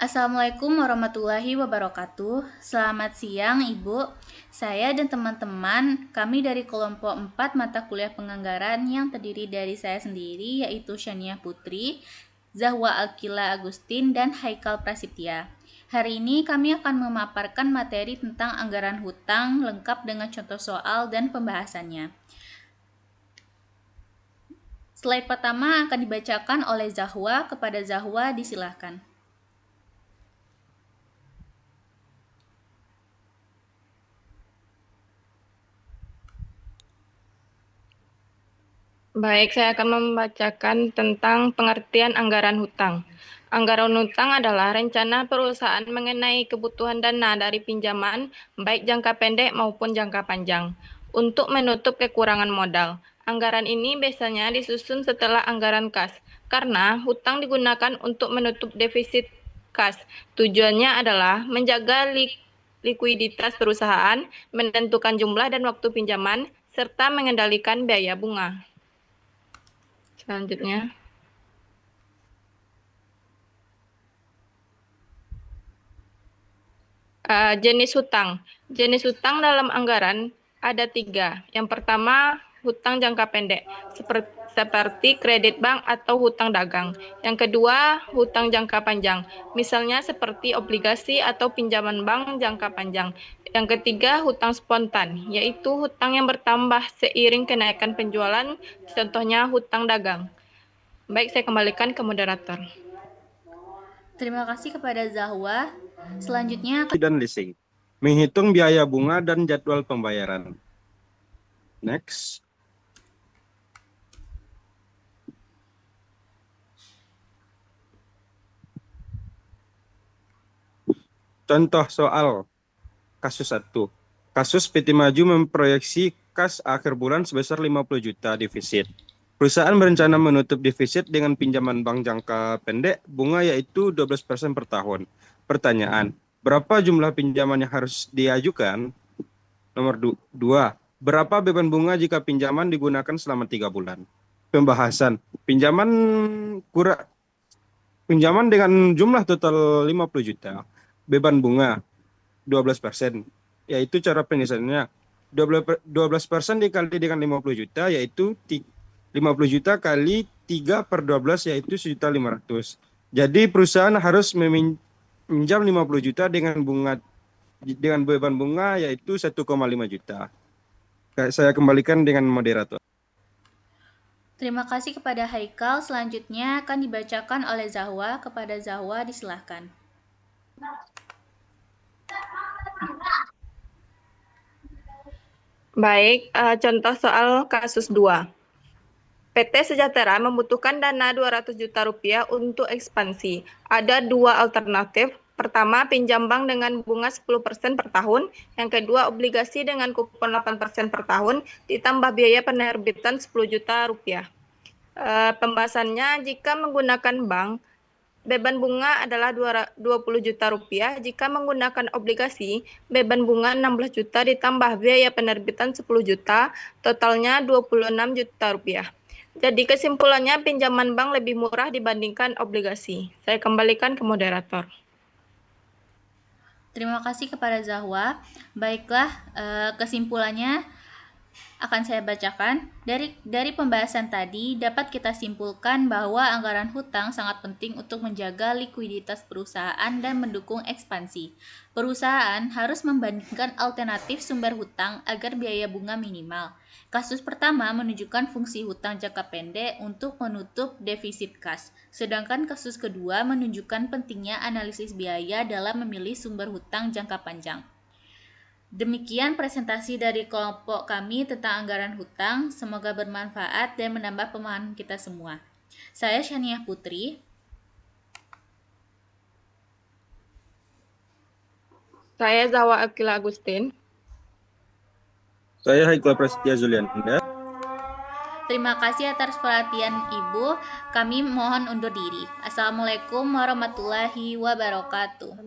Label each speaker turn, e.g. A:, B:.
A: Assalamualaikum warahmatullahi wabarakatuh. Selamat siang, Ibu. Saya dan teman-teman, kami dari kelompok 4 mata kuliah penganggaran yang terdiri dari saya sendiri, yaitu Syaniah Putri, Zahwa Alkila Agustin, dan Haikal Prasetya. Hari ini kami akan memaparkan materi tentang anggaran hutang lengkap dengan contoh soal dan pembahasannya. Slide pertama akan dibacakan oleh Zahwa. Kepada Zahwa, disilahkan.
B: Baik, saya akan membacakan tentang pengertian anggaran hutang. Anggaran hutang adalah rencana perusahaan mengenai kebutuhan dana dari pinjaman, baik jangka pendek maupun jangka panjang, untuk menutup kekurangan modal. Anggaran ini biasanya disusun setelah anggaran kas, karena hutang digunakan untuk menutup defisit kas. Tujuannya adalah menjaga likuiditas perusahaan, menentukan jumlah dan waktu pinjaman, serta mengendalikan biaya bunga. Selanjutnya, jenis hutang. Jenis hutang dalam anggaran ada 3. Yang pertama, hutang jangka pendek, seperti kredit bank atau hutang dagang. Yang kedua, hutang jangka panjang, misalnya seperti obligasi atau pinjaman bank jangka panjang. Yang ketiga, hutang spontan, yaitu hutang yang bertambah seiring kenaikan penjualan, contohnya hutang dagang. Baik, saya kembalikan ke moderator.
A: Terima kasih kepada Zahwa. Selanjutnya
C: dan leasing, menghitung biaya bunga dan jadwal pembayaran. Next. Contoh soal kasus 1. Kasus PT Maju memproyeksi kas akhir bulan sebesar 50 juta defisit. Perusahaan berencana menutup defisit dengan pinjaman bank jangka pendek bunga yaitu 12% per tahun. Pertanyaan, berapa jumlah pinjaman yang harus diajukan? Nomor 2. Berapa beban bunga jika pinjaman digunakan selama 3 bulan? Pembahasan. Pinjaman dengan jumlah total 50 juta. Beban bunga 12%. Yaitu cara penyelesaiannya 12% dikali dengan 50 juta yaitu 50 juta kali 3 per 12 yaitu 1.500.000. Jadi perusahaan harus meminjam 50 juta dengan beban bunga yaitu 1,5 juta. Saya kembalikan dengan moderator.
A: terima kasih kepada Haikal. Selanjutnya akan dibacakan oleh Zahwa. Kepada Zahwa, disilahkan.
B: Baik, contoh soal kasus 2. PT Sejahtera membutuhkan dana 200 juta rupiah untuk ekspansi. Ada 2 alternatif. Pertama, pinjam bank dengan bunga 10% per tahun. Yang kedua, obligasi dengan kupon 8% per tahun, ditambah biaya penerbitan 10 juta rupiah. Pembahasannya, jika menggunakan bank, beban bunga adalah 20 juta rupiah. Jika menggunakan obligasi, beban bunga 16 juta ditambah biaya penerbitan 10 juta, totalnya 26 juta rupiah. Jadi kesimpulannya pinjaman bank lebih murah dibandingkan obligasi. Saya kembalikan ke moderator.
A: Terima kasih kepada Zahwa. Baiklah, kesimpulannya akan saya bacakan. Dari pembahasan tadi, dapat kita simpulkan bahwa anggaran hutang sangat penting untuk menjaga likuiditas perusahaan dan mendukung ekspansi. Perusahaan harus membandingkan alternatif sumber hutang agar biaya bunga minimal. Kasus pertama menunjukkan fungsi hutang jangka pendek untuk menutup defisit kas, sedangkan kasus kedua menunjukkan pentingnya analisis biaya dalam memilih sumber hutang jangka panjang. Demikian presentasi dari kelompok kami tentang anggaran hutang. Semoga bermanfaat dan menambah pemahaman kita semua. Saya Syaniah Putri.
B: Saya Zawa Akila Agustin.
C: Saya Haikal Prasetya Zulianda.
A: Terima kasih atas perhatian Ibu. Kami mohon undur diri. Assalamualaikum warahmatullahi wabarakatuh.